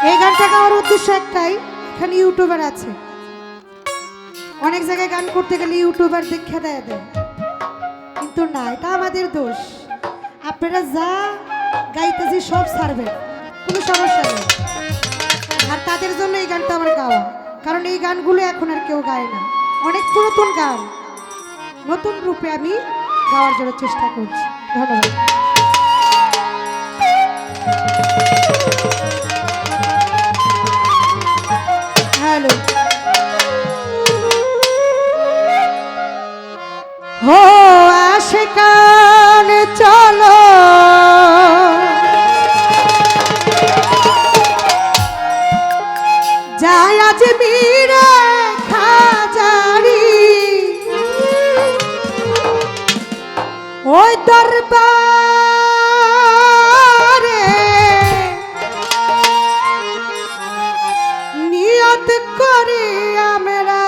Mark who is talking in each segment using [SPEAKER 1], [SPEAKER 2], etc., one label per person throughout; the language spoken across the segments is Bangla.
[SPEAKER 1] এই গানটা গাওয়ার উদ্দেশ্য একটাই, এখানে ইউটিউবার আছে, অনেক জায়গায় গান করতে গেলে ইউটিউবার দীক্ষা দেয়, কিন্তু না, এটা আমাদের দোষ। আপনারা যা গাইতেছি সব ছাড়বেন, কোনো সমস্যা নেই। আর তাদের জন্য এই গানটা আমার গাওয়া, কারণ এই গানগুলো এখন আর কেউ গায় না। অনেক পুরাতন গান নতুন রূপে আমি গাওয়ার জন্য চেষ্টা করছি। ধন্যবাদ। হ্যালো, হো আশিকান চলো যায় আজ মীরা খাজারি, ওই দরবারে নিয়ত করি আমরা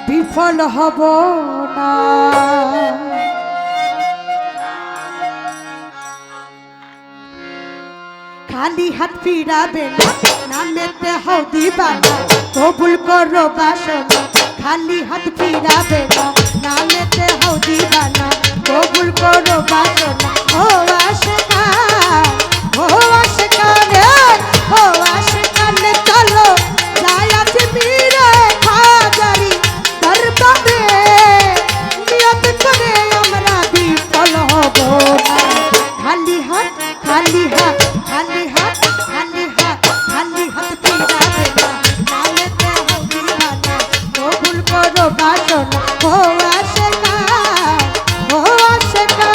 [SPEAKER 1] বিফল হব না। খালি হাত ফিরাবে না, নামেতে হও দিবানা, কবুল করো বাসনা। খালি হাত ফিরাবে না, নামেতে হও দিবানা, কবুল করো বাসনা। ও আশিকান, ও আশিকান, ও আশিকান চলো যায় আজ মীরা খাজারি দরবারে নিয়ত করে আমরা বিফল হব না। খালি হাত, খালি হাত, খালি হাত, খালি হাত, খালি হাত ফিরাবে না, নামেতে হও দিবানা, কবুল করো বাসনা। ও আশিকান, ও আশিকান।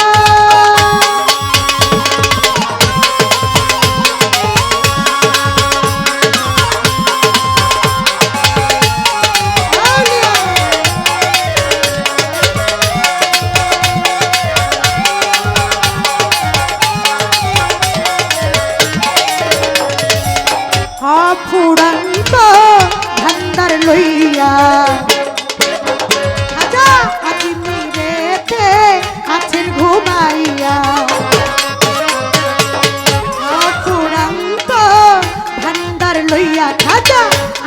[SPEAKER 1] ফুড়ন্ত ভান্ডার লইয়া আজা আজি মেরেতে আছেন ঘুমাইয়া। ফুড়ন্ত ভান্ডার লইয়া খাজা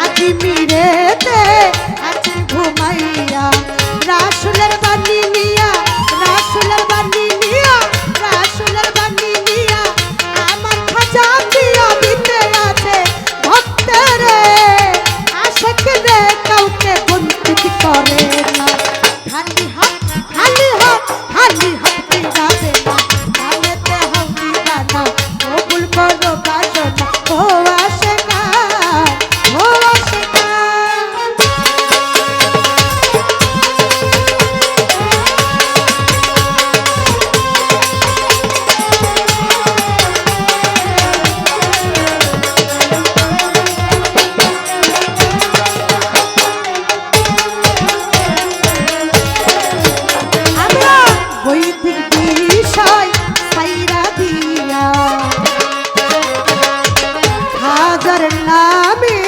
[SPEAKER 1] আজি মেরেতে আছেন ঘুমাইয়া। রাসুলের বাণী নিয়া, রাসুলের বাণী নিয়া, রাসুলের বাণী নিয়া আমার খাজা দিয়া দিতে আছে ভক্তরে, আশিক রে কাউকে বঞ্চিত করে না। খালি হাত, খালি হাত, খালি হাত ফিরাবে না, নামেতে হও দিবানা, কবুল করো বাসনা। ও আশিকান, ও আশিকান। আমরা বৈদিক বিষয় সাইরা দিয়া হাজার নামে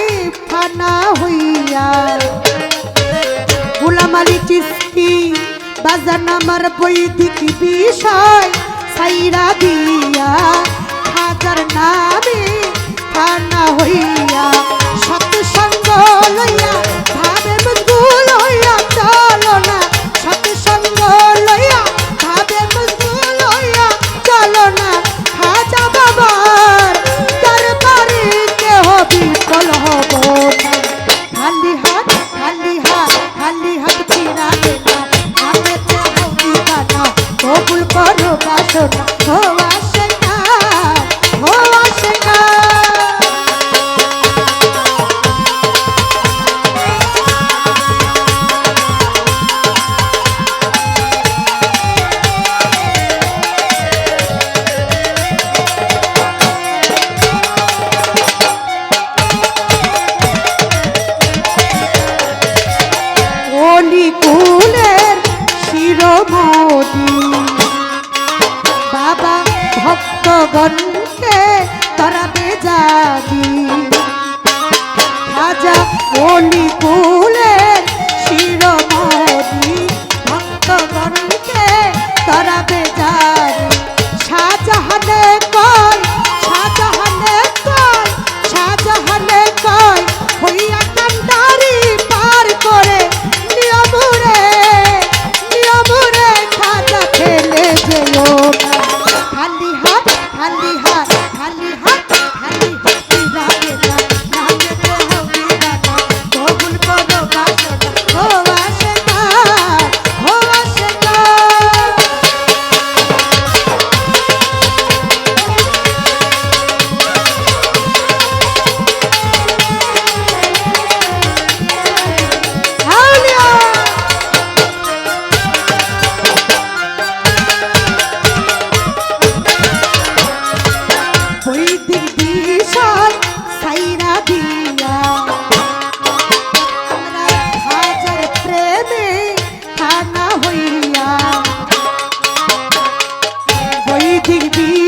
[SPEAKER 1] ফানা হইয়া। গোলাম আলী চিশতি বাজান আমার বৈদিক বিষয় সাইরা দিয়া হাজার নামে ফানা হইয়া। সৎসঙ্গ লইয়া ভাবে মশগুল হইয়া চলো না, সৎসঙ্গ লইয়া ভাবে মশগুল হইয়া চলো না। খাজা বাবার দরবারে কেহ বিফল হব না। খালি হাত, খালি হাত, খালি হাত ফিরাবে না, নামেতে হও দিবানা, কবুল করো বাসনা। ও আশিকান, ও আশিকান। অলিকুলের শিরোমণি বাবা ভক্তগণকে তরাবে জাগি। খাজা অলিকুলের শিরোমণি ভক্তগণকে তরাবে জাগি। সাত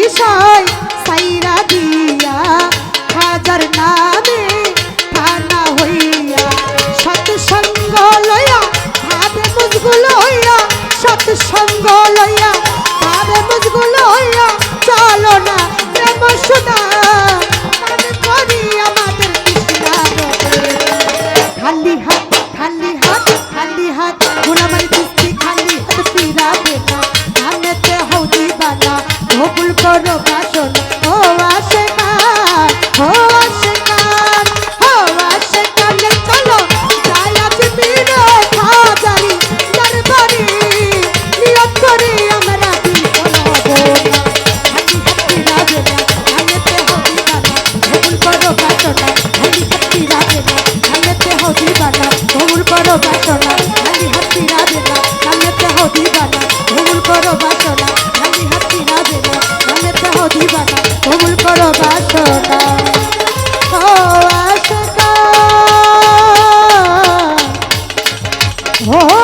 [SPEAKER 1] বিষয় সাইরা দিয়া হাজার নামে থানা হইয়া সৎসঙ্গ লইয়া ভাবে মুজগুলো হইয়া সৎসঙ্গ লইয়া ভাবে মুজগুলো হইয়া চলো না প্রেম সুদা কানে করি আমাদের কৃষ্ণার খালি হাত খালি হাত খালি হাত গোলামারি কিস্তি খালি হাত ফিরা দেনা আনেতে হৌদি বানা ভুল করো বাসন ও আশেকার ও আশেকার ও আশেকার চলো যাই আজ মিলে হাজারি দরবারি নিয়ত করি আমরা দিল বলবো খালি হাত ফিরা দেনা আনেতে হৌদি বানা ভুল করো বাসন খালি হাত ফিরা দেনা আনেতে হৌদি বানা ভুল করো বাসন খালি হাত ফিরা দেনা আনেতে হৌদি বানা ভুল করো বাসন খালি হাত ফিরা দেনা আনেতে হৌদি বানা ভুল করো বাসন ও আশকা ও